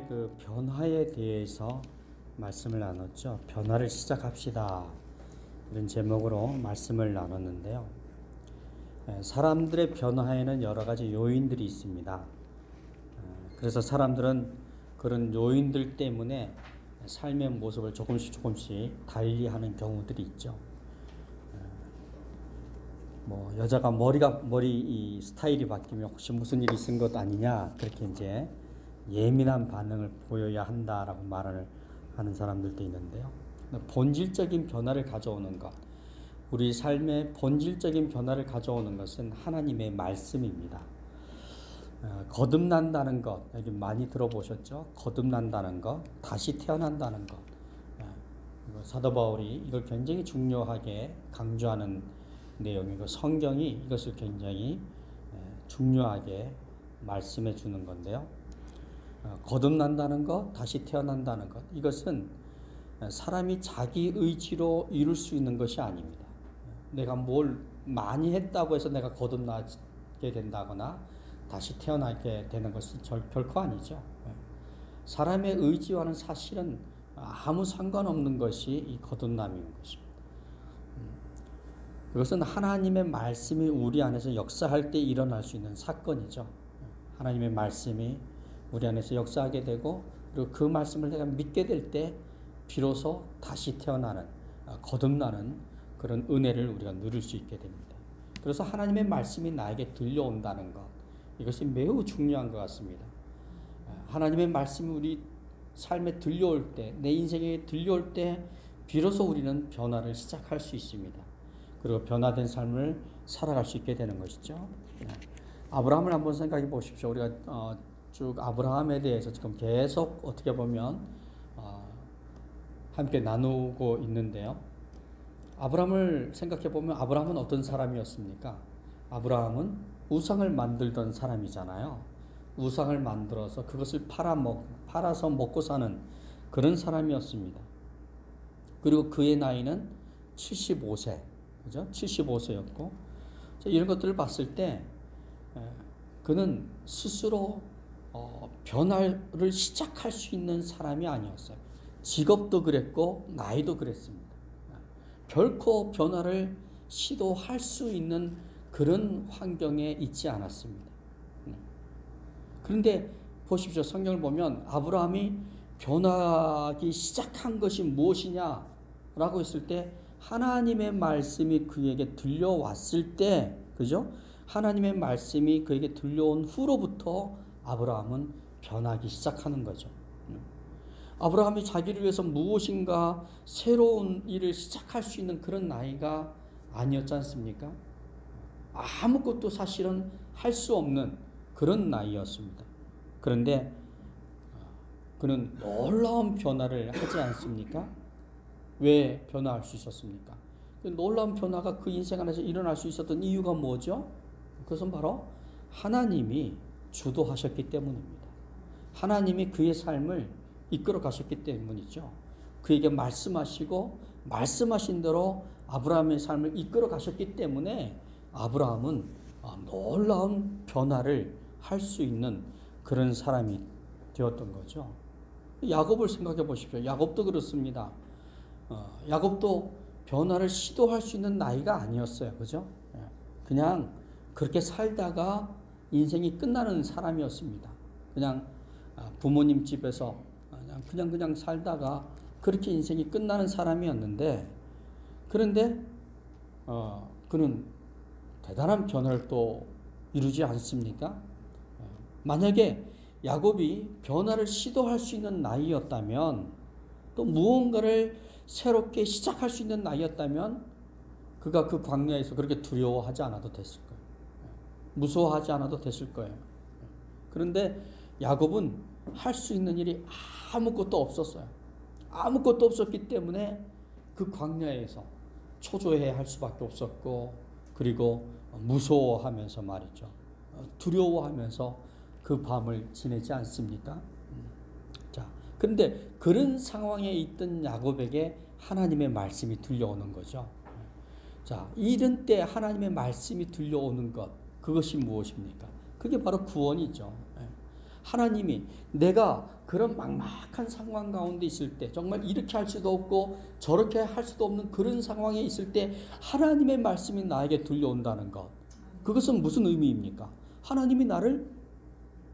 지난주에 그 변화에 대해서 말씀을 나눴죠. 변화를 시작합시다. 이런 제목으로 말씀을 나눴는데요. 사람들의 변화에는 여러 가지 요인들이 있습니다. 그래서 사람들은 그런 요인들 때문에 삶의 모습을 조금씩 달리하는 경우들이 있죠. 여자가 머리 스타일이 바뀌면 혹시 무슨 일이 있은 것 아니냐, 그렇게 이제 예민한 반응을 보여야 한다라고 말을 하는 사람들도 있는데요. 본질적인 변화를 가져오는 것, 우리 삶의 본질적인 변화를 가져오는 것은 하나님의 말씀입니다. 거듭난다는 것, 여기 많이 들어보셨죠? 거듭난다는 것, 다시 태어난다는 것. 사도 바울이 이걸 굉장히 중요하게 강조하는 내용이고, 성경이 이것을 굉장히 중요하게 말씀해 주는 건데요. 거듭난다는 것, 다시 태어난다는 것, 이것은 사람이 자기 의지로 이룰 수 있는 것이 아닙니다. 내가 뭘 많이 했다고 해서 내가 거듭나게 된다거나 다시 태어나게 되는 것은 결코 아니죠. 사람의 의지와는 사실은 아무 상관없는 것이 이 거듭남인 것입니다. 그것은 하나님의 말씀이 우리 안에서 역사할 때 일어날 수 있는 사건이죠. 하나님의 말씀이 우리 안에서 역사하게 되고, 그리고 그 말씀을 내가 믿게 될 때 비로소 다시 태어나는, 거듭나는 그런 은혜를 우리가 누릴 수 있게 됩니다. 그래서 하나님의 말씀이 나에게 들려온다는 것, 이것이 매우 중요한 것 같습니다. 하나님의 말씀이 우리 삶에 들려올 때, 내 인생에 들려올 때 비로소 우리는 변화를 시작할 수 있습니다. 그리고 변화된 삶을 살아갈 수 있게 되는 것이죠. 아브라함을 한번 생각해 보십시오. 우리가 쭉 아브라함에 대해서 지금 계속 어떻게 보면 함께 나누고 있는데요. 아브라함을 생각해 보면 아브라함은 어떤 사람이었습니까? 아브라함은 우상을 만들던 사람이잖아요. 우상을 만들어서 그것을 팔아서 먹고 사는 그런 사람이었습니다. 그리고 그의 나이는 75세, 그죠? 75세였고, 이런 것들을 봤을 때 그는 스스로 변화를 시작할 수 있는 사람이 아니었어요. 직업도 그랬고 나이도 그랬습니다. 결코 변화를 시도할 수 있는 그런 환경에 있지 않았습니다. 그런데 보십시오. 성경을 보면 아브라함이 변화하기 시작한 것이 무엇이냐라고 했을 때, 하나님의 말씀이 그에게 들려왔을 때, 그죠? 하나님의 말씀이 그에게 들려온 후로부터 아브라함은 변하기 시작하는 거죠. 아브라함이 자기를 위해서 무엇인가 새로운 일을 시작할 수 있는 그런 나이가 아니었지 않습니까? 아무것도 사실은 할 수 없는 그런 나이였습니다. 그런데 그는 놀라운 변화를 하지 않습니까? 왜 변화할 수 있었습니까? 그 놀라운 변화가 그 인생 안에서 일어날 수 있었던 이유가 뭐죠? 그것은 바로 하나님이 주도하셨기 때문입니다. 하나님이 그의 삶을 이끌어 가셨기 때문이죠. 그에게 말씀하시고 말씀하신 대로 아브라함의 삶을 이끌어 가셨기 때문에 아브라함은 놀라운 변화를 할 수 있는 그런 사람이 되었던 거죠. 야곱을 생각해 보십시오. 야곱도 그렇습니다. 야곱도 변화를 시도할 수 있는 나이가 아니었어요. 그죠? 그냥 그렇게 살다가 인생이 끝나는 사람이었습니다. 그냥 부모님 집에서 그냥 살다가 그렇게 인생이 끝나는 사람이었는데, 그런데 그는 대단한 변화를 또 이루지 않습니까? 만약에 야곱이 변화를 시도할 수 있는 나이였다면, 또 무언가를 새롭게 시작할 수 있는 나이였다면, 그가 그 광야에서 그렇게 두려워하지 않아도 됐을 거예요. 무서워하지 않아도 됐을 거예요. 그런데 야곱은 할 수 있는 일이 아무것도 없었어요. 아무것도 없었기 때문에 그 광야에서 초조해야 할 수밖에 없었고, 그리고 무서워하면서 말이죠. 두려워하면서 그 밤을 지내지 않습니까? 자, 그런데 그런 상황에 있던 야곱에게 하나님의 말씀이 들려오는 거죠. 자, 이런 때 하나님의 말씀이 들려오는 것, 그것이 무엇입니까? 그게 바로 구원이죠. 하나님이 내가 그런 막막한 상황 가운데 있을 때, 정말 이렇게 할 수도 없고 저렇게 할 수도 없는 그런 상황에 있을 때 하나님의 말씀이 나에게 들려온다는 것, 그것은 무슨 의미입니까? 하나님이 나를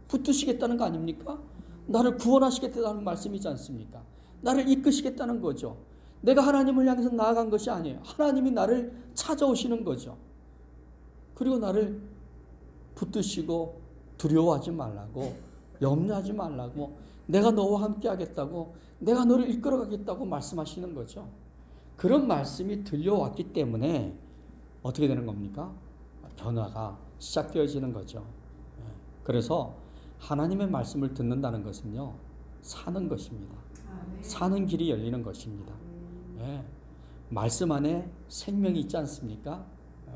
붙드시겠다는 거 아닙니까? 나를 구원하시겠다는 말씀이지 않습니까? 나를 이끄시겠다는 거죠. 내가 하나님을 향해서 나아간 것이 아니에요. 하나님이 나를 찾아오시는 거죠. 그리고 나를 붙드시고 두려워하지 말라고, 염려하지 말라고, 내가 너와 함께 하겠다고, 내가 너를 이끌어가겠다고 말씀하시는 거죠. 그런 말씀이 들려왔기 때문에 어떻게 되는 겁니까? 변화가 시작되어지는 거죠. 그래서 하나님의 말씀을 듣는다는 것은요, 사는 것입니다. 사는 길이 열리는 것입니다. 예. 말씀 안에 생명이 있지 않습니까?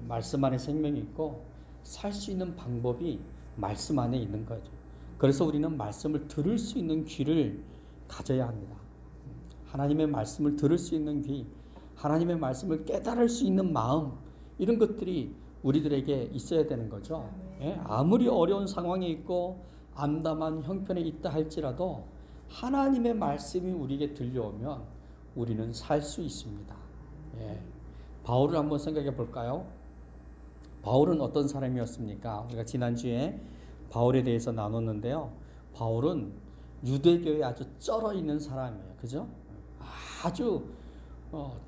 말씀 안에 생명이 있고 살 수 있는 방법이 말씀 안에 있는 거죠. 그래서 우리는 말씀을 들을 수 있는 귀를 가져야 합니다. 하나님의 말씀을 들을 수 있는 귀, 하나님의 말씀을 깨달을 수 있는 마음, 이런 것들이 우리들에게 있어야 되는 거죠. 예? 아무리 어려운 상황에 있고 암담한 형편에 있다 할지라도 하나님의 말씀이 우리에게 들려오면 우리는 살 수 있습니다. 예. 바울을 한번 생각해 볼까요? 바울은 어떤 사람이었습니까? 우리가 지난주에 바울에 대해서 나눴는데요. 바울은 유대교에 아주 쩔어 있는 사람이에요. 그죠? 아주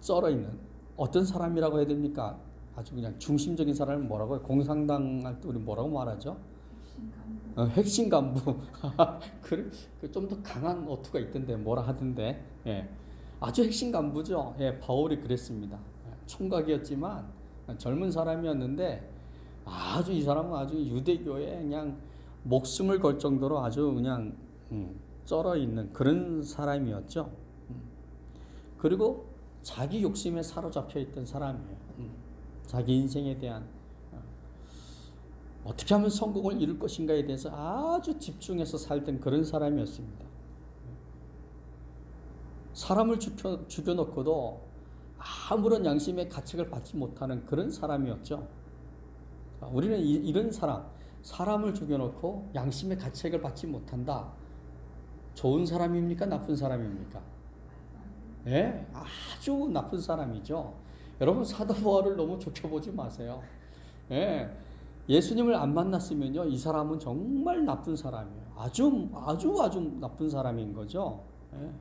쩔어 있는, 어떤 사람이라고 해야 됩니까? 아주 그냥 중심적인 사람을 뭐라고 해요? 공산당 할 때 우리 뭐라고 말하죠? 핵심 간부. 좀 더 강한 어투가 있던데 뭐라 하던데. 예. 아주 핵심 간부죠. 예, 바울이 그랬습니다. 총각이었지만 젊은 사람이었는데 아주 이 사람은 아주 유대교에 그냥 목숨을 걸 정도로 아주 그냥 쩔어 있는 그런 사람이었죠. 그리고 자기 욕심에 사로잡혀 있던 사람이에요. 자기 인생에 대한 어떻게 하면 성공을 이룰 것인가에 대해서 아주 집중해서 살던 그런 사람이었습니다. 사람을 죽여놓고도 아무런 양심의 가책을 받지 못하는 그런 사람이었죠. 우리는 이런 사람을 죽여놓고 양심의 가책을 받지 못한다. 좋은 사람입니까? 나쁜 사람입니까? 예, 아주 나쁜 사람이죠. 여러분, 사도 바울을 너무 좋게 보지 마세요. 예, 예수님을 안 만났으면요, 이 사람은 정말 나쁜 사람이에요. 아주 나쁜 사람인 거죠. 예.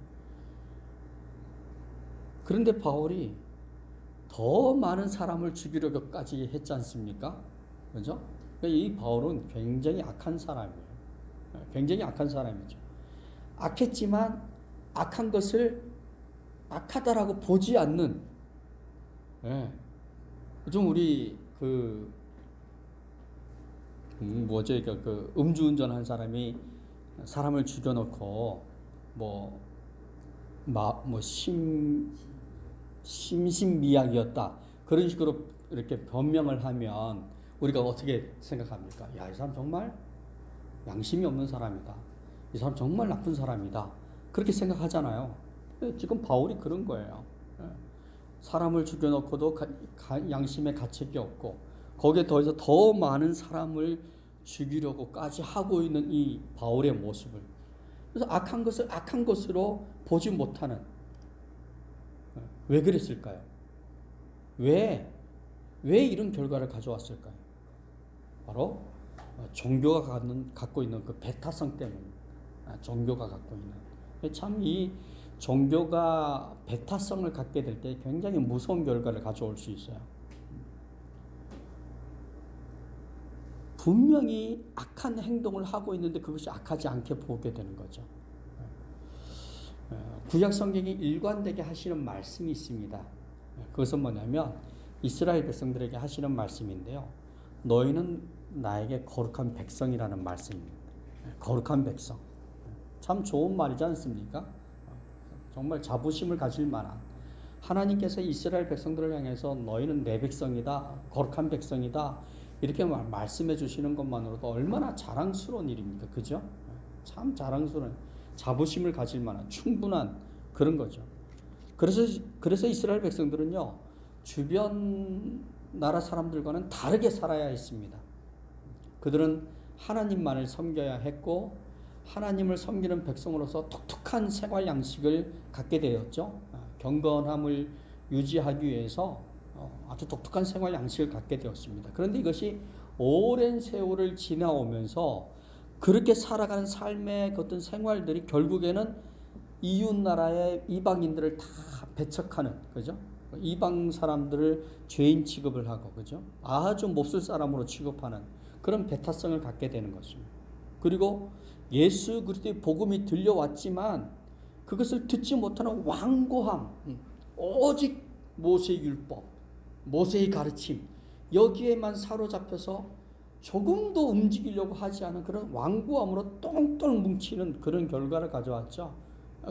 그런데 바울이 더 많은 사람을 죽이려고까지 했지 않습니까? 그죠? 이 바울은 굉장히 악한 사람이에요. 굉장히 악한 사람이죠. 악했지만 악한 것을 악하다라고 보지 않는, 예. 좀 우리 음주운전한 사람이 사람을 죽여놓고 심신미약이었다, 그런 식으로 이렇게 변명을 하면 우리가 어떻게 생각합니까? 야, 이 사람 정말 양심이 없는 사람이다. 이 사람 정말 나쁜 사람이다. 그렇게 생각하잖아요. 지금 바울이 그런 거예요. 사람을 죽여놓고도 양심의 가책이 없고 거기에 더해서 더 많은 사람을 죽이려고까지 하고 있는 이 바울의 모습을, 그래서 악한 것을 악한 것으로 보지 못하는, 왜 그랬을까요? 왜 이런 결과를 가져왔을까요? 바로 종교가 갖고 있는 그 배타성 때문에. 종교가 갖고 있는, 참 이 종교가 배타성을 갖게 될 때 굉장히 무서운 결과를 가져올 수 있어요. 분명히 악한 행동을 하고 있는데 그것이 악하지 않게 보게 되는 거죠. 구약 성경이 일관되게 하시는 말씀이 있습니다. 그것은 뭐냐면 이스라엘 백성들에게 하시는 말씀인데요. 너희는 나에게 거룩한 백성이라는 말씀입니다. 거룩한 백성. 참 좋은 말이지 않습니까? 정말 자부심을 가질 만한, 하나님께서 이스라엘 백성들을 향해서 너희는 내 백성이다, 거룩한 백성이다, 이렇게 말씀해 주시는 것만으로도 얼마나 자랑스러운 일입니까? 그죠? 참 자랑스러운, 자부심을 가질 만한 충분한 그런 거죠. 그래서 이스라엘 백성들은요, 주변 나라 사람들과는 다르게 살아야 했습니다. 그들은 하나님만을 섬겨야 했고 하나님을 섬기는 백성으로서 독특한 생활 양식을 갖게 되었죠. 경건함을 유지하기 위해서 아주 독특한 생활 양식을 갖게 되었습니다. 그런데 이것이 오랜 세월을 지나오면서 그렇게 살아가는 삶의 어떤 생활들이 결국에는 이웃 나라의 이방인들을 다 배척하는, 그죠? 이방 사람들을 죄인 취급을 하고, 그죠? 아주 몹쓸 사람으로 취급하는 그런 배타성을 갖게 되는 것입니다. 그리고 예수 그리스도의 복음이 들려왔지만 그것을 듣지 못하는 완고함, 오직 모세의 율법, 모세의 가르침, 여기에만 사로잡혀서 조금도 움직이려고 하지 않은 그런 완고함으로 똥똥 뭉치는 그런 결과를 가져왔죠.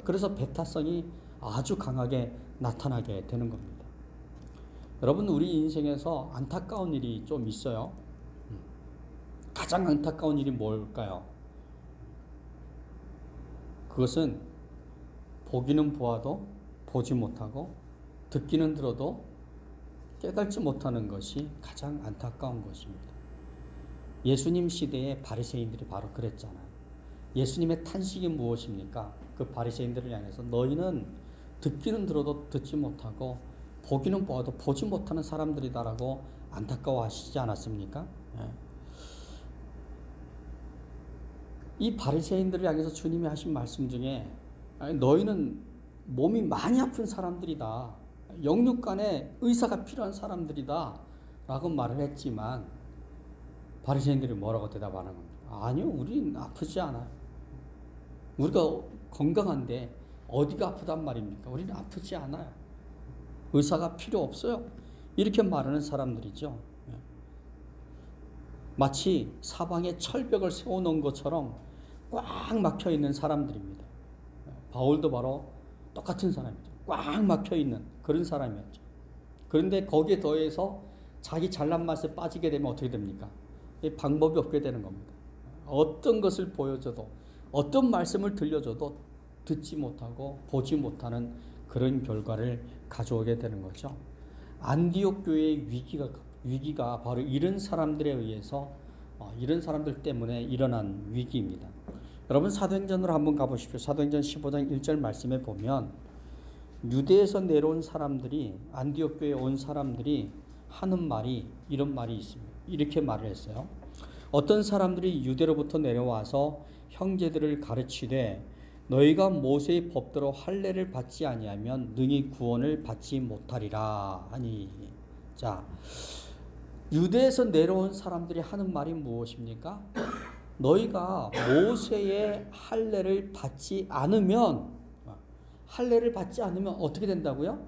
그래서 배타성이 아주 강하게 나타나게 되는 겁니다. 여러분, 우리 인생에서 안타까운 일이 좀 있어요. 가장 안타까운 일이 뭘까요? 그것은 보기는 보아도 보지 못하고 듣기는 들어도 깨닫지 못하는 것이 가장 안타까운 것입니다. 예수님 시대의 바리새인들이 바로 그랬잖아요. 예수님의 탄식이 무엇입니까? 그 바리새인들을 향해서 너희는 듣기는 들어도 듣지 못하고 보기는 보아도 보지 못하는 사람들이다라고 안타까워하시지 않았습니까? 이 바리새인들을 향해서 주님이 하신 말씀 중에 너희는 몸이 많이 아픈 사람들이다, 영육간에 의사가 필요한 사람들이다 라고 말을 했지만 바리새인들이 뭐라고 대답하는 겁니까? 아니요, 우리는 아프지 않아요. 우리가 건강한데 어디가 아프단 말입니까? 우리는 아프지 않아요. 의사가 필요 없어요. 이렇게 말하는 사람들이죠. 마치 사방에 철벽을 세워놓은 것처럼 꽉 막혀있는 사람들입니다. 바울도 바로 똑같은 사람이죠. 꽉 막혀있는 그런 사람이었죠. 그런데 거기에 더해서 자기 잘난 맛에 빠지게 되면 어떻게 됩니까? 방법이 없게 되는 겁니다. 어떤 것을 보여줘도, 어떤 말씀을 들려줘도 듣지 못하고 보지 못하는 그런 결과를 가져오게 되는 거죠. 안디옥 교회의 위기가 바로 이런 사람들에 의해서, 이런 사람들 때문에 일어난 위기입니다. 여러분, 사도행전으로 한번 가보십시오. 사도행전 15장 1절 말씀에 보면 유대에서 내려온 사람들이, 안디옥 교회에 온 사람들이 하는 말이, 이런 말이 있습니다. 이렇게 말을 했어요. 어떤 사람들이 유대로부터 내려와서 형제들을 가르치되 너희가 모세의 법대로 할례를 받지 아니하면 능히 구원을 받지 못하리라 하니. 자, 유대에서 내려온 사람들이 하는 말이 무엇입니까? 너희가 모세의 할례를 받지 않으면, 어떻게 된다고요?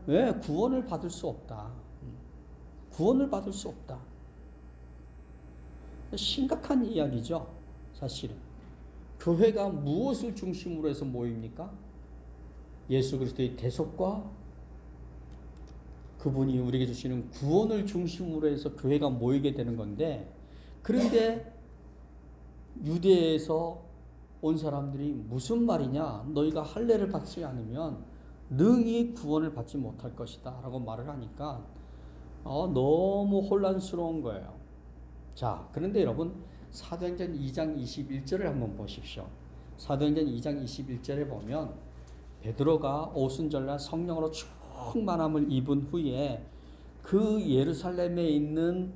왜? 구원을 받을 수 없다. 구원을 받을 수 없다. 심각한 이야기죠, 사실은. 교회가 무엇을 중심으로 해서 모입니까? 예수 그리스도의 대속과 그분이 우리에게 주시는 구원을 중심으로 해서 교회가 모이게 되는 건데, 그런데 유대에서 온 사람들이 무슨 말이냐, 너희가 할례를 받지 않으면 능히 구원을 받지 못할 것이다 라고 말을 하니까 너무 혼란스러운 거예요. 자, 그런데 여러분, 사도행전 2장 21절을 한번 보십시오. 사도행전 2장 21절에 보면 베드로가 오순절날 성령으로 충만함을 입은 후에 그 예루살렘에 있는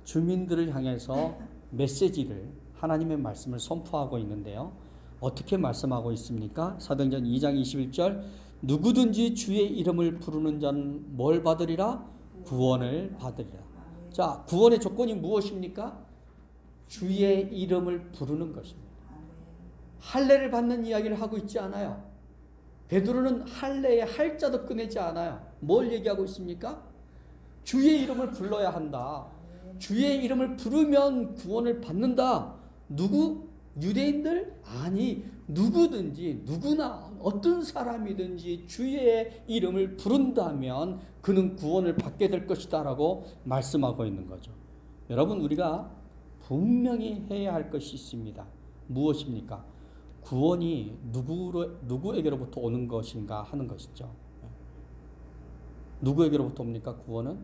주민들을 향해서 메시지를, 하나님의 말씀을 선포하고 있는데요. 어떻게 말씀하고 있습니까? 사도행전 2장 21절, 누구든지 주의 이름을 부르는 자는 뭘 받으리라? 구원을 받으리라. 자, 구원의 조건이 무엇입니까? 주의 이름을 부르는 것입니다. 할례를 받는 이야기를 하고 있지 않아요. 베드로는 할례의 할자도 꺼내지 않아요. 뭘 얘기하고 있습니까? 주의 이름을 불러야 한다. 주의 이름을 부르면 구원을 받는다. 누구? 유대인들? 아니, 누구든지, 누구나, 어떤 사람이든지 주의 이름을 부른다면 그는 구원을 받게 될 것이다 라고 말씀하고 있는 거죠. 여러분, 우리가 분명히 해야 할 것이 있습니다. 무엇입니까? 구원이 누구에게로부터 오는 것인가 하는 것이죠. 누구에게로부터 옵니까? 구원은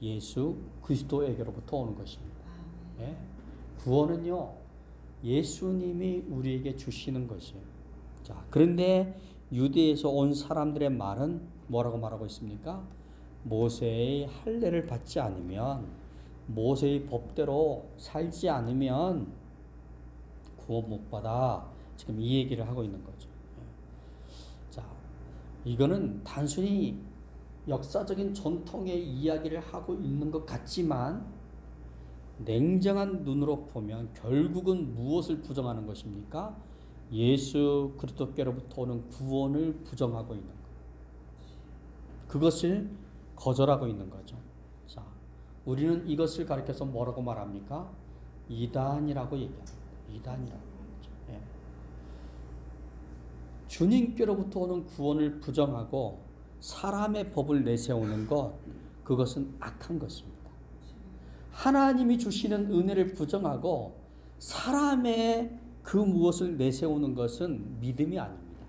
예수 그리스도에게로부터 오는 것입니다. 구원은요, 예수님이 우리에게 주시는 것이에요. 자, 그런데 유대에서 온 사람들의 말은 뭐라고 말하고 있습니까? 모세의 할례를 받지 않으면, 모세의 법대로 살지 않으면 구원 못 받아. 지금 이 얘기를 하고 있는 거죠. 자, 이거는 단순히 역사적인 전통의 이야기를 하고 있는 것 같지만 냉정한 눈으로 보면 결국은 무엇을 부정하는 것입니까? 예수 그리스도께로부터 오는 구원을 부정하고 있는 것. 그것을 거절하고 있는 거죠. 자, 우리는 이것을 가리켜서 뭐라고 말합니까? 이단이라고 얘기합니다. 이단이라고 하죠. 예. 주님께로부터 오는 구원을 부정하고 사람의 법을 내세우는 것, 그것은 악한 것입니다. 하나님이 주시는 은혜를 부정하고 사람의 그 무엇을 내세우는 것은 믿음이 아닙니다.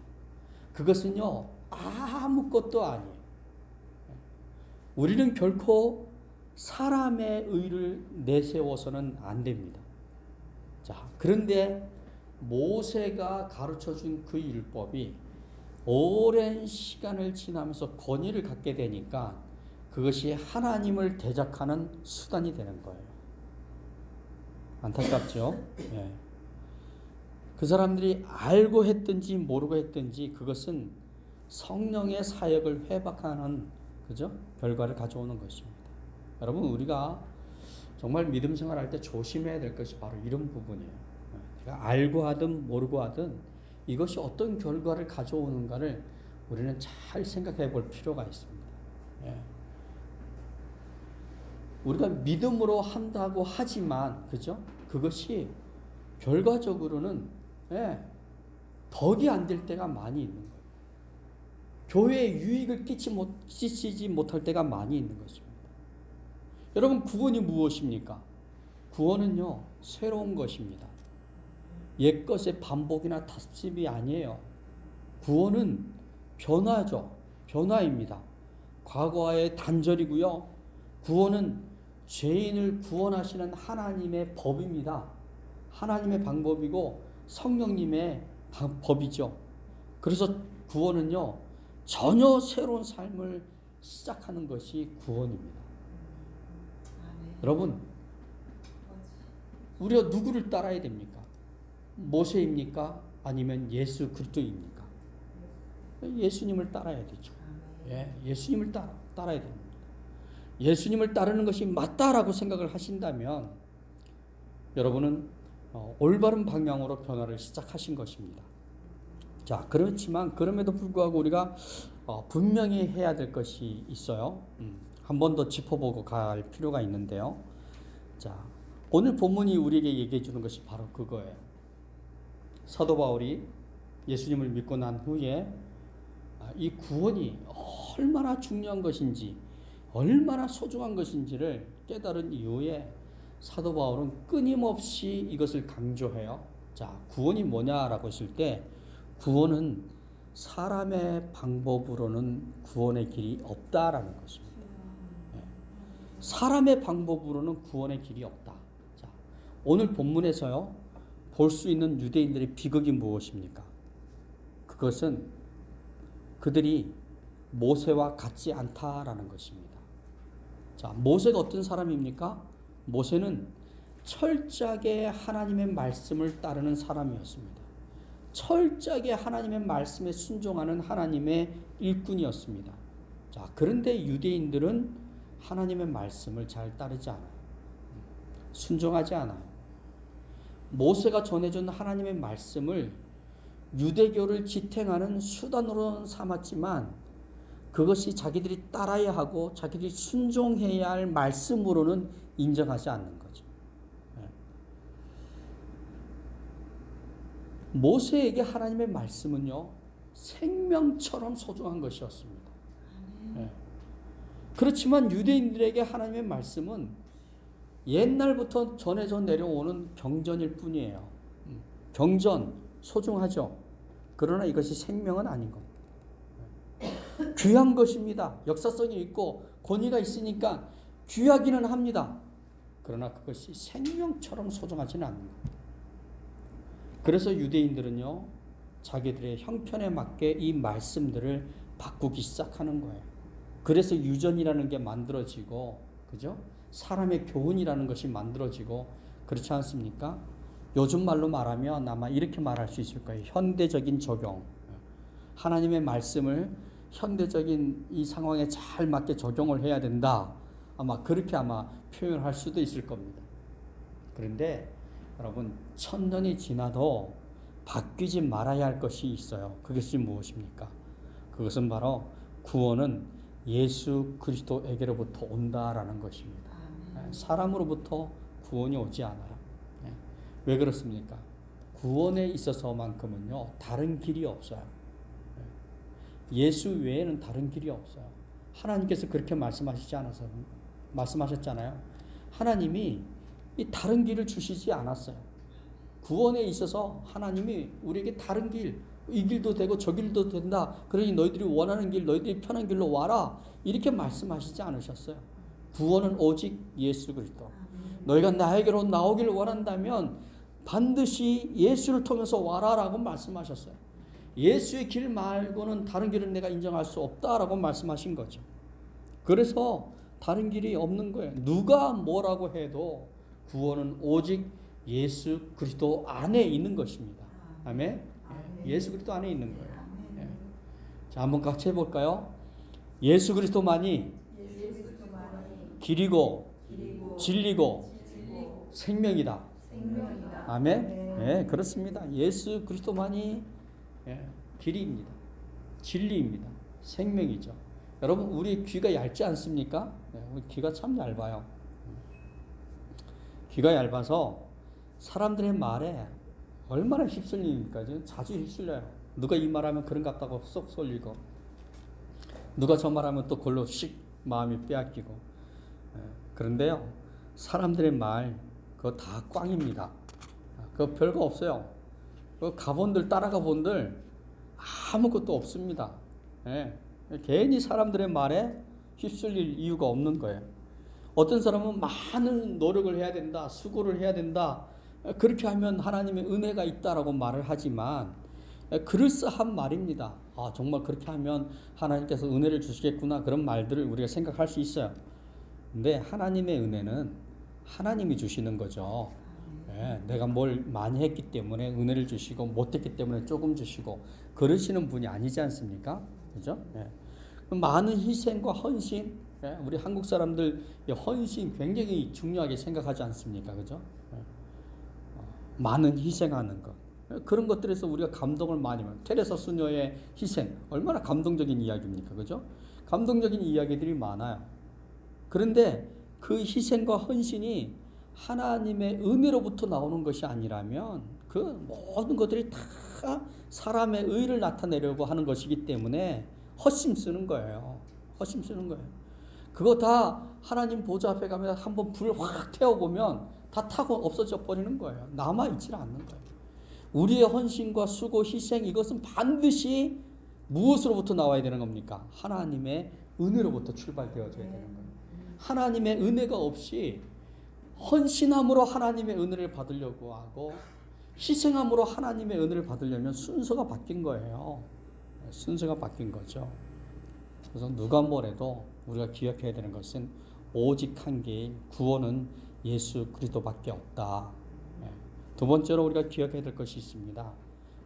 그것은요, 아무것도 아니에요. 우리는 결코 사람의 의를 내세워서는 안 됩니다. 자, 그런데 모세가 가르쳐 준 그 율법이 오랜 시간을 지나면서 권위를 갖게 되니까 그것이 하나님을 대적하는 수단이 되는 거예요. 안타깝죠? 예. 그 사람들이 알고 했든지 모르고 했든지 그것은 성령의 사역을 회박하는, 그죠? 결과를 가져오는 것입니다. 여러분, 우리가 정말 믿음 생활할 때 조심해야 될 것이 바로 이런 부분이에요. 내가 알고 하든 모르고 하든 이것이 어떤 결과를 가져오는가를 우리는 잘 생각해 볼 필요가 있습니다. 예. 우리가 믿음으로 한다고 하지만, 그죠? 그것이 결과적으로는, 예, 덕이 안 될 때가 많이 있는 거예요. 교회에 유익을 끼치지 못할 때가 많이 있는 것입니다. 여러분, 구원이 무엇입니까? 구원은요, 새로운 것입니다. 옛것의 반복이나 답습이 아니에요. 구원은 변화죠. 변화입니다. 과거와의 단절이고요. 구원은 죄인을 구원하시는 하나님의 법입니다. 하나님의 방법이고 성령님의 법이죠. 그래서 구원은요, 전혀 새로운 삶을 시작하는 것이 구원입니다. 여러분, 우리가 누구를 따라야 됩니까? 모세입니까? 아니면 예수 그리스도입니까? 예수님을 따라야 되죠. 예, 예수님을 따라야 됩니다. 예수님을 따르는 것이 맞다라고 생각을 하신다면 여러분은 올바른 방향으로 변화를 시작하신 것입니다. 자, 그렇지만 그럼에도 불구하고 우리가 분명히 해야 될 것이 있어요. 한 번 더 짚어보고 갈 필요가 있는데요. 자, 오늘 본문이 우리에게 얘기해 주는 것이 바로 그거예요. 사도 바울이 예수님을 믿고 난 후에 이 구원이 얼마나 중요한 것인지, 얼마나 소중한 것인지를 깨달은 이후에 사도 바울은 끊임없이 이것을 강조해요. 자, 구원이 뭐냐라고 했을 때, 구원은 사람의 방법으로는 구원의 길이 없다라는 것입니다. 네. 사람의 방법으로는 구원의 길이 없다. 자, 오늘 본문에서요, 볼 수 있는 유대인들의 비극이 무엇입니까? 그것은 그들이 모세와 같지 않다라는 것입니다. 자, 모세가 어떤 사람입니까? 모세는 철저하게 하나님의 말씀을 따르는 사람이었습니다. 철저하게 하나님의 말씀에 순종하는 하나님의 일꾼이었습니다. 자, 그런데 유대인들은 하나님의 말씀을 잘 따르지 않아요. 순종하지 않아요. 모세가 전해준 하나님의 말씀을 유대교를 지탱하는 수단으로 삼았지만 그것이 자기들이 따라야 하고 자기들이 순종해야 할 말씀으로는 인정하지 않는 거죠. 모세에게 하나님의 말씀은요, 생명처럼 소중한 것이었습니다. 그렇지만 유대인들에게 하나님의 말씀은 옛날부터 전해져 내려오는 경전일 뿐이에요. 경전, 소중하죠. 그러나 이것이 생명은 아닌 겁니다. 귀한 것입니다. 역사성이 있고 권위가 있으니까 귀하기는 합니다. 그러나 그것이 생명처럼 소중하지는 않는 겁니다. 그래서 유대인들은요, 자기들의 형편에 맞게 이 말씀들을 바꾸기 시작하는 거예요. 그래서 유전이라는 게 만들어지고, 그죠? 사람의 교훈이라는 것이 만들어지고, 그렇지 않습니까? 요즘 말로 말하면 아마 이렇게 말할 수 있을 거예요. 현대적인 적용. 하나님의 말씀을 현대적인 이 상황에 잘 맞게 적용을 해야 된다. 아마 그렇게 표현을 할 수도 있을 겁니다. 그런데 여러분, 1000년이 지나도 바뀌지 말아야 할 것이 있어요. 그것이 무엇입니까? 그것은 바로 구원은 예수 그리스도에게로부터 온다라는 것입니다. 사람으로부터 구원이 오지 않아요. 왜 그렇습니까? 구원에 있어서만큼은요, 다른 길이 없어요. 예수 외에는 다른 길이 없어요. 하나님께서 그렇게 말씀하셨잖아요. 하나님이 이 다른 길을 주시지 않았어요. 구원에 있어서 하나님이 우리에게 다른 길, 이 길도 되고 저 길도 된다. 그러니 너희들이 원하는 길, 너희들이 편한 길로 와라. 이렇게 말씀하시지 않으셨어요. 구원은 오직 예수 그리스도. 너희가 나에게로 나오기를 원한다면 반드시 예수를 통해서 와라라고 말씀하셨어요. 예수의 길 말고는 다른 길은 내가 인정할 수 없다라고 말씀하신 거죠. 그래서 다른 길이 없는 거예요. 누가 뭐라고 해도 구원은 오직 예수 그리스도 안에 있는 것입니다. 아멘. 예수 그리스도 안에 있는 거예요. 자, 한번 같이 해볼까요? 예수 그리스도만이 길이고 진리고 생명이다. 아멘. 네, 그렇습니다. 예수 그리스도만이 길이입니다. 진리입니다. 생명이죠. 여러분, 우리 귀가 얇지 않습니까? 우리 귀가 참 얇아요. 귀가 얇아서 사람들의 말에 얼마나 휩쓸리니까 자주 휩쓸려요. 누가 이 말하면 그런 것 같다고 쏙 쏠리고, 누가 저 말하면 또 그걸로 씩 마음이 빼앗기고. 그런데요, 사람들의 말 그거 다 꽝입니다. 그거 별거 없어요. 그 가본들 따라가 본들 아무것도 없습니다. 괜히 사람들의 말에 휩쓸릴 이유가 없는 거예요. 어떤 사람은 많은 노력을 해야 된다, 수고를 해야 된다, 그렇게 하면 하나님의 은혜가 있다라고 말을 하지만 그럴싸한 말입니다. 아, 정말 그렇게 하면 하나님께서 은혜를 주시겠구나, 그런 말들을 우리가 생각할 수 있어요. 근데 하나님의 은혜는 하나님이 주시는 거죠. 내가 뭘 많이 했기 때문에 은혜를 주시고 못했기 때문에 조금 주시고 그러시는 분이 아니지 않습니까? 그죠? 많은 희생과 헌신, 우리 한국 사람들 헌신 굉장히 중요하게 생각하지 않습니까? 그죠? 많은 희생하는 것, 그런 것들에서 우리가 감동을 많이 받아요. 테레사 수녀의 희생, 얼마나 감동적인 이야기입니까? 그죠? 감동적인 이야기들이 많아요. 그런데 그 희생과 헌신이 하나님의 은혜로부터 나오는 것이 아니라면 그 모든 것들이 다 사람의 의를 나타내려고 하는 것이기 때문에 헛심 쓰는 거예요. 헛심 쓰는 거예요. 그거 다 하나님 보좌 앞에 가면 한번 불을 확 태워보면 다 타고 없어져 버리는 거예요. 남아있지 않는 거예요. 우리의 헌신과 수고, 희생, 이것은 반드시 무엇으로부터 나와야 되는 겁니까? 하나님의 은혜로부터 출발되어져야 되는 거예요. 하나님의 은혜가 없이 헌신함으로 하나님의 은혜를 받으려고 하고 희생함으로 하나님의 은혜를 받으려면 순서가 바뀐 거예요. 순서가 바뀐 거죠. 그래서 누가 뭐래도 우리가 기억해야 되는 것은 오직 한 개인 구원은 예수 그리스도밖에 없다. 두 번째로 우리가 기억해야 될 것이 있습니다.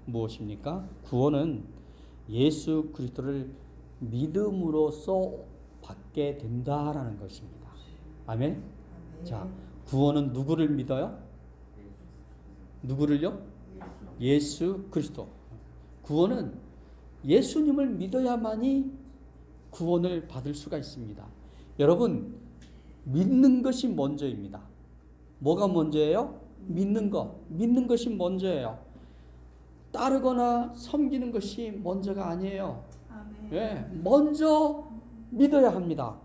무엇입니까? 구원은 예수 그리스도를 믿음으로써 받게 된다라는 것입니다. 아멘. 자, 구원은 누구를 믿어요? 누구를요? 예수 그리스도. 구원은 예수님을 믿어야만이 구원을 받을 수가 있습니다. 여러분, 믿는 것이 먼저입니다. 뭐가 먼저예요? 믿는 것. 믿는 것이 먼저예요. 따르거나 섬기는 것이 먼저가 아니에요. 먼저 믿어야 합니다.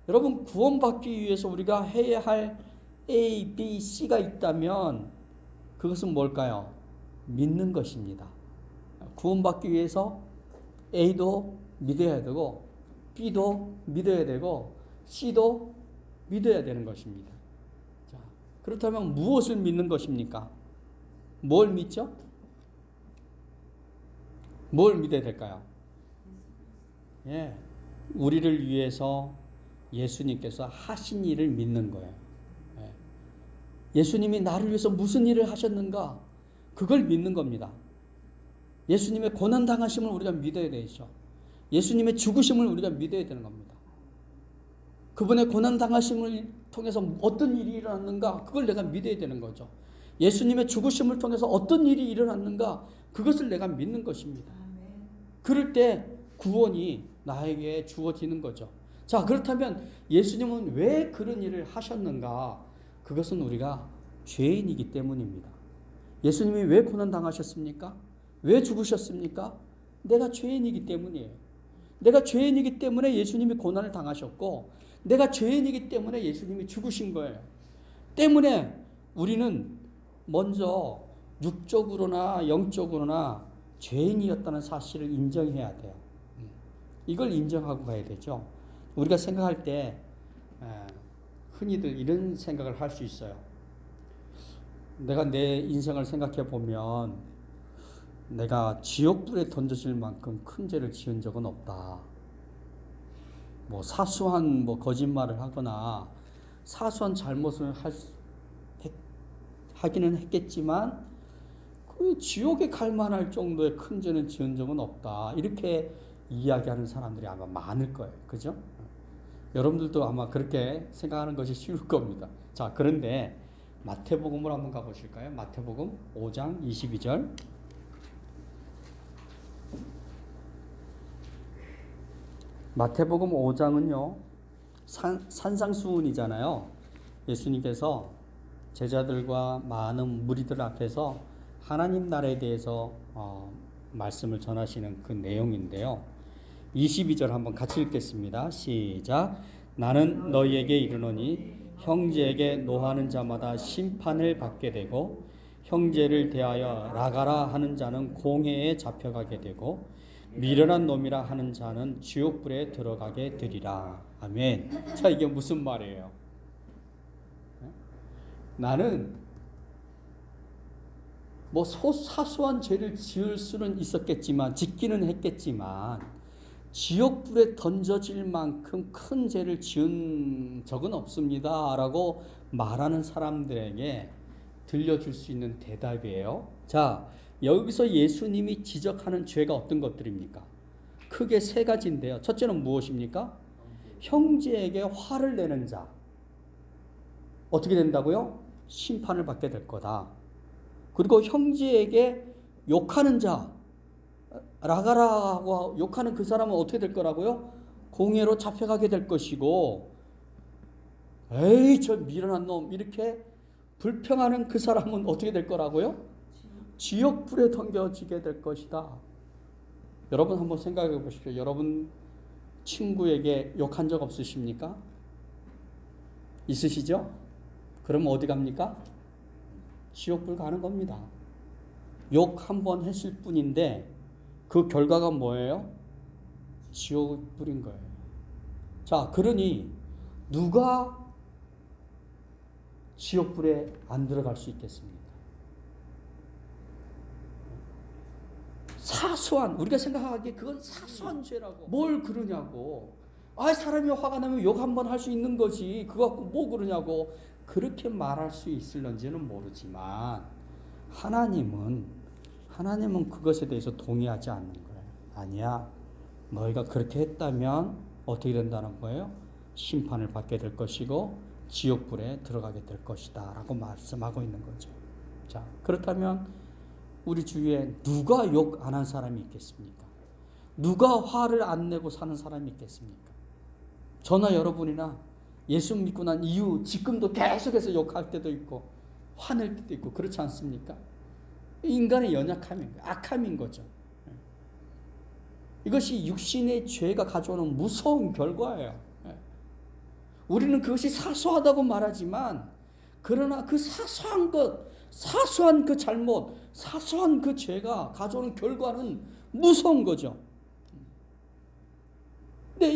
여러분, 구원받기 위해서 우리가 해야 할 A, B, C가 있다면 그것은 뭘까요? 믿는 것입니다. 구원받기 위해서 A도 믿어야 되고 B도 믿어야 되고 C도 믿어야 되는 것입니다. 자, 그렇다면 무엇을 믿는 것입니까? 뭘 믿죠? 뭘 믿어야 될까요? 예, 우리를 위해서 예수님께서 하신 일을 믿는 거예요. 예수님이 나를 위해서 무슨 일을 하셨는가? 그걸 믿는 겁니다. 예수님의 고난당하심을 우리가 믿어야 되죠. 예수님의 죽으심을 우리가 믿어야 되는 겁니다. 그분의 고난당하심을 통해서 어떤 일이 일어났는가? 그걸 내가 믿어야 되는 거죠. 예수님의 죽으심을 통해서 어떤 일이 일어났는가? 그것을 내가 믿는 것입니다. 그럴 때 구원이 나에게 주어지는 거죠. 자, 그렇다면 예수님은 왜 그런 일을 하셨는가? 그것은 우리가 죄인이기 때문입니다. 예수님이 왜 고난당하셨습니까? 왜 죽으셨습니까? 내가 죄인이기 때문이에요. 내가 죄인이기 때문에 예수님이 고난을 당하셨고, 내가 죄인이기 때문에 예수님이 죽으신 거예요. 때문에 우리는 먼저 육적으로나 영적으로나 죄인이었다는 사실을 인정해야 돼요. 이걸 인정하고 가야 되죠. 우리가 생각할 때 흔히들 이런 생각을 할 수 있어요. 내가 내 인생을 생각해 보면 내가 지옥불에 던져질 만큼 큰 죄를 지은 적은 없다. 뭐 사소한 거짓말을 하거나 사소한 잘못을 하기는 했겠지만 그 지옥에 갈 만할 정도의 큰 죄는 지은 적은 없다. 이렇게 이야기하는 사람들이 아마 많을 거예요. 그죠? 여러분들도 아마 그렇게 생각하는 것이 쉬울 겁니다. 자, 그런데 마태복음으로 한번 가보실까요? 마태복음 5장 22절. 마태복음 5장은요, 산상수훈이잖아요. 예수님께서 제자들과 많은 무리들 앞에서 하나님 나라에 대해서 말씀을 전하시는 그 내용인데요. 22절 한번 같이 읽겠습니다. 시작. 나는 너희에게 이르노니 형제에게 노하는 자마다 심판을 받게 되고 형제를 대하여 나가라 하는 자는 공회에 잡혀가게 되고 미련한 놈이라 하는 자는 지옥불에 들어가게 되리라. 아멘. 자, 이게 무슨 말이에요? 나는 사소한 죄를 지을 수는 있었겠지만, 짓기는 했겠지만, 지옥불에 던져질 만큼 큰 죄를 지은 적은 없습니다. 라고 말하는 사람들에게 들려줄 수 있는 대답이에요. 자, 여기서 예수님이 지적하는 죄가 어떤 것들입니까? 크게 세 가지인데요. 첫째는 무엇입니까? 형제에게 화를 내는 자. 어떻게 된다고요? 심판을 받게 될 거다. 그리고 형제에게 욕하는 자, 라가라고 욕하는 그 사람은 어떻게 될 거라고요? 공회로 잡혀가게 될 것이고, 에이 저 미련한 놈, 이렇게 불평하는 그 사람은 어떻게 될 거라고요? 지옥불에 던져지게 될 것이다. 여러분 한번 생각해 보십시오. 여러분 친구에게 욕한 적 없으십니까? 있으시죠? 그럼 어디 갑니까? 지옥불 가는 겁니다. 욕 한 번 했을 뿐인데 그 결과가 뭐예요? 지옥불인 거예요. 자, 그러니 누가 지옥불에 안 들어갈 수 있겠습니까? 사소한, 우리가 생각하기에 그건 사소한 죄라고. 뭘 그러냐고. 사람이 화가 나면 욕 한 번 할 수 있는 거지. 그거 갖고 뭐 그러냐고. 그렇게 말할 수 있을런지는 모르지만 하나님은 그것에 대해서 동의하지 않는 거예요. 아니야. 너희가 그렇게 했다면 어떻게 된다는 거예요? 심판을 받게 될 것이고 지옥불에 들어가게 될 것이다 라고 말씀하고 있는 거죠. 자, 그렇다면 우리 주위에 누가 욕 안 한 사람이 있겠습니까? 누가 화를 안 내고 사는 사람이 있겠습니까? 저나 여러분이나 예수 믿고 난 이후 지금도 계속해서 욕할 때도 있고 화낼 때도 있고 그렇지 않습니까? 인간의 연약함인 거예요. 악함인 거죠. 이것이 육신의 죄가 가져오는 무서운 결과예요. 우리는 그것이 사소하다고 말하지만 그러나 그 사소한 것, 사소한 그 잘못, 사소한 그 죄가 가져오는 결과는 무서운 거죠. 근데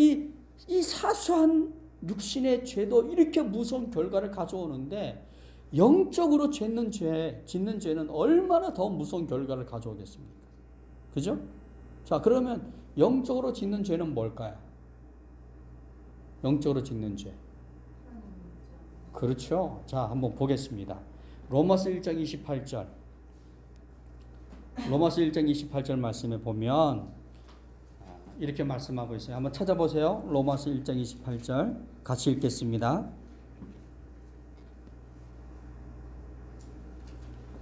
이 사소한 육신의 죄도 이렇게 무서운 결과를 가져오는데 영적으로 짓는 죄는 얼마나 더 무서운 결과를 가져오겠습니까? 그죠? 자, 그러면 영적으로 짓는 죄는 뭘까요? 영적으로 짓는 죄. 그렇죠. 자, 한번 보겠습니다. 로마서 1장 28절. 로마서 1장 28절 말씀에 보면 이렇게 말씀하고 있어요. 한번 찾아보세요. 로마서 1장 28절 같이 읽겠습니다.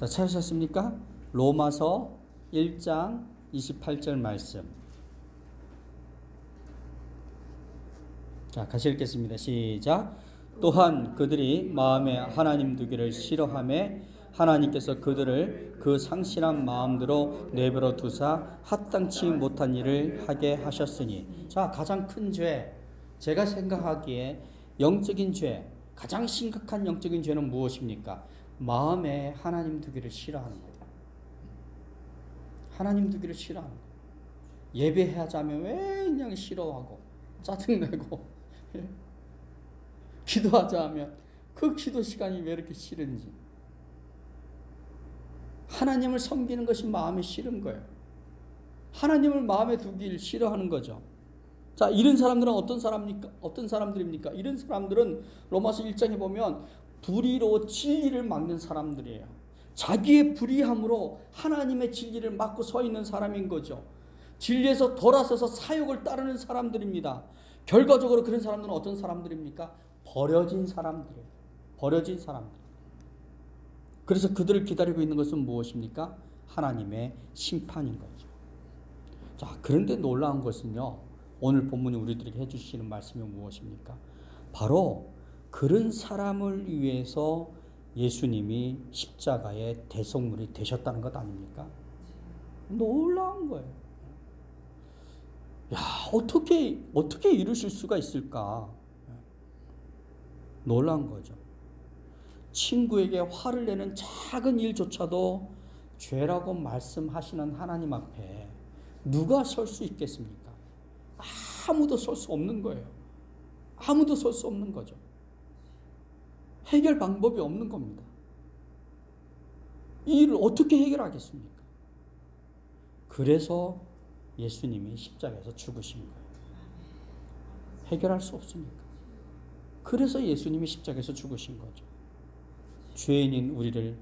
자, 찾으셨습니까? 로마서 1장 28절 말씀. 자, 같이 읽겠습니다. 시작. 또한 그들이 마음에 하나님 두기를 싫어하며 하나님께서 그들을 그 상실한 마음대로 내버려 두사 합당치 못한 일을 하게 하셨으니. 자, 가장 큰 죄, 제가 생각하기에 영적인 죄, 가장 심각한 영적인 죄는 무엇입니까? 마음에 하나님 두기를 싫어하는 거예요. 하나님 두기를 싫어하는 거예요. 예배하자면 왜 그냥 싫어하고 짜증내고 기도하자 하면 그 기도 시간이 왜 이렇게 싫은지. 하나님을 섬기는 것이 마음에 싫은 거예요. 하나님을 마음에 두길 싫어하는 거죠. 자, 이런 사람들은 어떤 사람들입니까? 이런 사람들은 로마서 1장에 보면 불의로 진리를 막는 사람들이에요. 자기의 불의함으로 하나님의 진리를 막고 서 있는 사람인 거죠. 진리에서 돌아서서 사욕을 따르는 사람들입니다. 결과적으로 그런 사람들은 어떤 사람들입니까? 버려진 사람들이에요. 버려진 사람들. 그래서 그들을 기다리고 있는 것은 무엇입니까? 하나님의 심판인 거죠. 자, 그런데 놀라운 것은요, 오늘 본문이 우리들에게 해주시는 말씀이 무엇입니까? 바로 그런 사람을 위해서 예수님이 십자가의 대속물이 되셨다는 것 아닙니까? 놀라운 거예요. 야, 어떻게 이루실 수가 있을까? 놀라운 거죠. 친구에게 화를 내는 작은 일조차도 죄라고 말씀하시는 하나님 앞에 누가 설 수 있겠습니까? 아무도 설 수 없는 거예요. 아무도 설 수 없는 거죠. 해결 방법이 없는 겁니다. 이 일을 어떻게 해결하겠습니까? 그래서 예수님이 십자가에서 죽으신 거예요. 해결할 수 없으니까. 그래서 예수님이 십자가에서 죽으신 거죠. 죄인인 우리를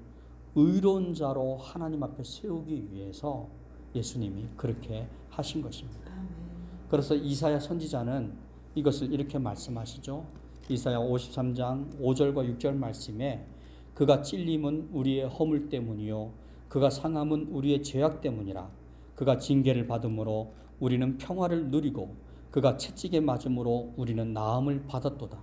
의로운 자로 하나님 앞에 세우기 위해서 예수님이 그렇게 하신 것입니다. 그래서 이사야 선지자는 이것을 이렇게 말씀하시죠. 이사야 53장 5절과 6절 말씀에 그가 찔림은 우리의 허물 때문이요 그가 상함은 우리의 죄악 때문이라. 그가 징계를 받음으로 우리는 평화를 누리고 그가 채찍에 맞음으로 우리는 나음을 받았도다.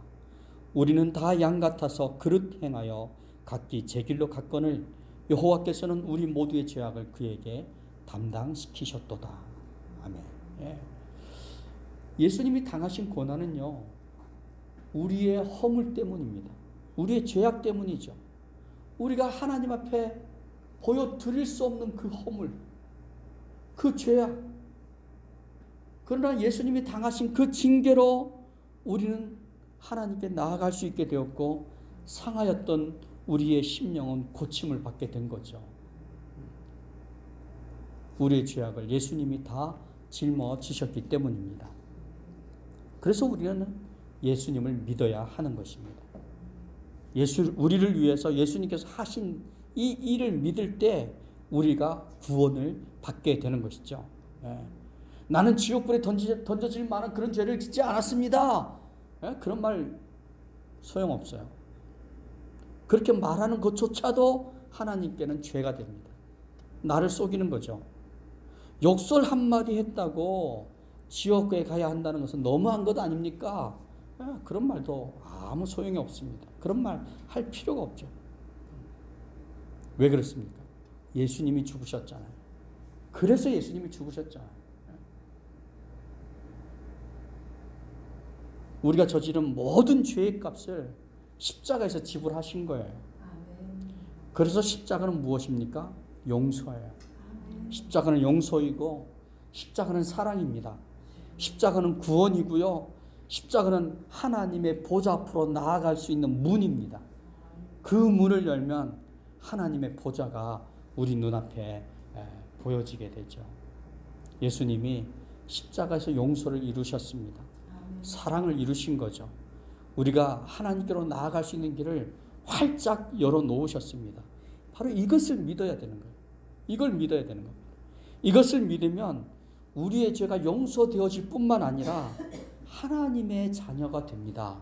우리는 다 양 같아서 그릇 행하여 각기 제 길로 갔거늘 여호와께서는 우리 모두의 죄악을 그에게 담당시키셨도다. 아멘. 예. 예수님이 당하신 고난은요, 우리의 허물 때문입니다. 우리의 죄악 때문이죠. 우리가 하나님 앞에 보여드릴 수 없는 그 허물, 그 죄악. 그러나 예수님이 당하신 그 징계로 우리는 하나님께 나아갈 수 있게 되었고 상하였던 우리의 심령은 고침을 받게 된 거죠. 우리의 죄악을 예수님이 다 짊어지셨기 때문입니다. 그래서 우리는 예수님을 믿어야 하는 것입니다. 우리를 위해서 예수님께서 하신 이 일을 믿을 때 우리가 구원을 받게 되는 것이죠. 예. 나는 지옥불에 던져질 만한 그런 죄를 짓지 않았습니다. 예? 그런 말 소용없어요. 그렇게 말하는 것조차도 하나님께는 죄가 됩니다. 나를 속이는 거죠. 욕설 한마디 했다고 지옥에 가야 한다는 것은 너무한 것 아닙니까? 예, 그런 말도 아무 소용이 없습니다. 그런 말 할 필요가 없죠. 왜 그렇습니까? 예수님이 죽으셨잖아요. 그래서 예수님이 죽으셨잖아요. 우리가 저지른 모든 죄의 값을 십자가에서 지불하신 거예요. 그래서 십자가는 무엇입니까? 용서예요. 십자가는 용서이고 십자가는 사랑입니다. 십자가는 구원이고요. 십자가는 하나님의 보좌 앞으로 나아갈 수 있는 문입니다. 그 문을 열면 하나님의 보좌가 우리 눈앞에 보여지게 되죠. 예수님이 십자가에서 용서를 이루셨습니다. 사랑을 이루신 거죠. 우리가 하나님께로 나아갈 수 있는 길을 활짝 열어놓으셨습니다. 바로 이것을 믿어야 되는 거예요. 이걸 믿어야 되는 겁니다. 이것을 믿으면 우리의 죄가 용서되어질 뿐만 아니라 하나님의 자녀가 됩니다.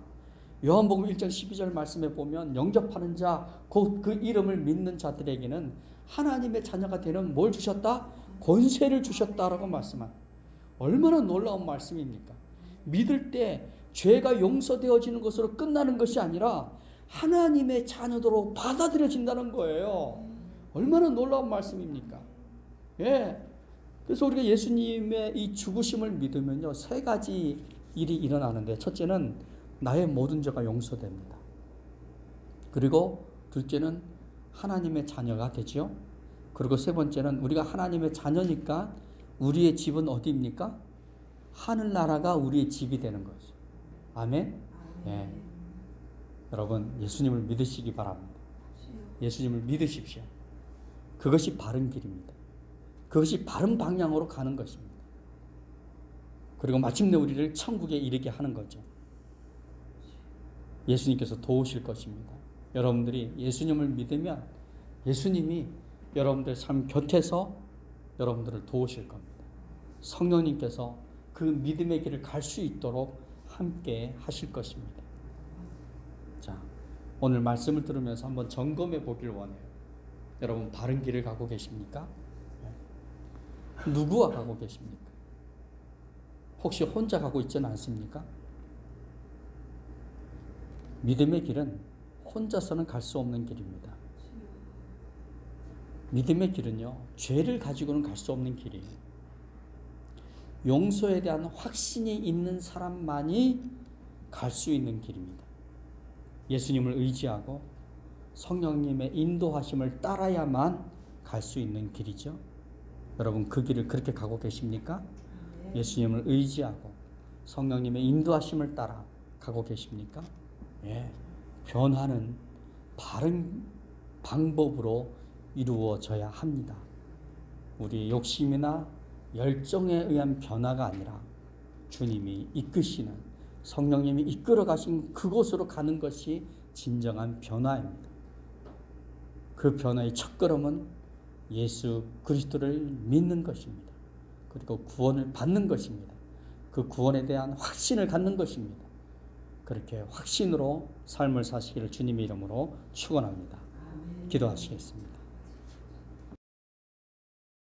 요한복음 1장 12절 말씀에 보면 영접하는 자, 곧 그 이름을 믿는 자들에게는 하나님의 자녀가 되는 뭘 주셨다? 권세를 주셨다라고 말씀합니다. 얼마나 놀라운 말씀입니까? 믿을 때 죄가 용서되어지는 것으로 끝나는 것이 아니라 하나님의 자녀로 받아들여진다는 거예요. 얼마나 놀라운 말씀입니까? 예. 그래서 우리가 예수님의 이 죽으심을 믿으면요, 세 가지 일이 일어나는데, 첫째는 나의 모든 죄가 용서됩니다. 그리고 둘째는 하나님의 자녀가 되죠. 그리고 세 번째는 우리가 하나님의 자녀니까 우리의 집은 어디입니까? 하늘나라가 우리의 집이 되는 거죠. 아멘? 예. 여러분, 예수님을 믿으시기 바랍니다. 예수님을 믿으십시오. 그것이 바른 길입니다. 그것이 바른 방향으로 가는 것입니다. 그리고 마침내 우리를 천국에 이르게 하는 거죠. 예수님께서 도우실 것입니다. 여러분들이 예수님을 믿으면 예수님이 여러분들 삶 곁에서 여러분들을 도우실 겁니다. 성령님께서 그 믿음의 길을 갈 수 있도록 함께 하실 것입니다. 자, 오늘 말씀을 들으면서 한번 점검해 보길 원해요. 여러분, 바른 길을 가고 계십니까? 누구와 가고 계십니까? 혹시 혼자 가고 있지는 않습니까? 믿음의 길은 혼자서는 갈 수 없는 길입니다. 믿음의 길은요, 죄를 가지고는 갈 수 없는 길이에요. 용서에 대한 확신이 있는 사람만이 갈 수 있는 길입니다. 예수님을 의지하고 성령님의 인도하심을 따라야만 갈 수 있는 길이죠. 여러분, 그 길을 그렇게 가고 계십니까? 예수님을 의지하고 성령님의 인도하심을 따라 가고 계십니까? 예, 변화는 바른 방법으로 이루어져야 합니다. 우리의 욕심이나 열정에 의한 변화가 아니라 주님이 이끄시는, 성령님이 이끌어 가신 그곳으로 가는 것이 진정한 변화입니다. 그 변화의 첫걸음은 예수 그리스도를 믿는 것입니다. 그리고 구원을 받는 것입니다. 그 구원에 대한 확신을 갖는 것입니다. 그렇게 확신으로 삶을 사시기를 주님의 이름으로 축원합니다. 기도하시겠습니다.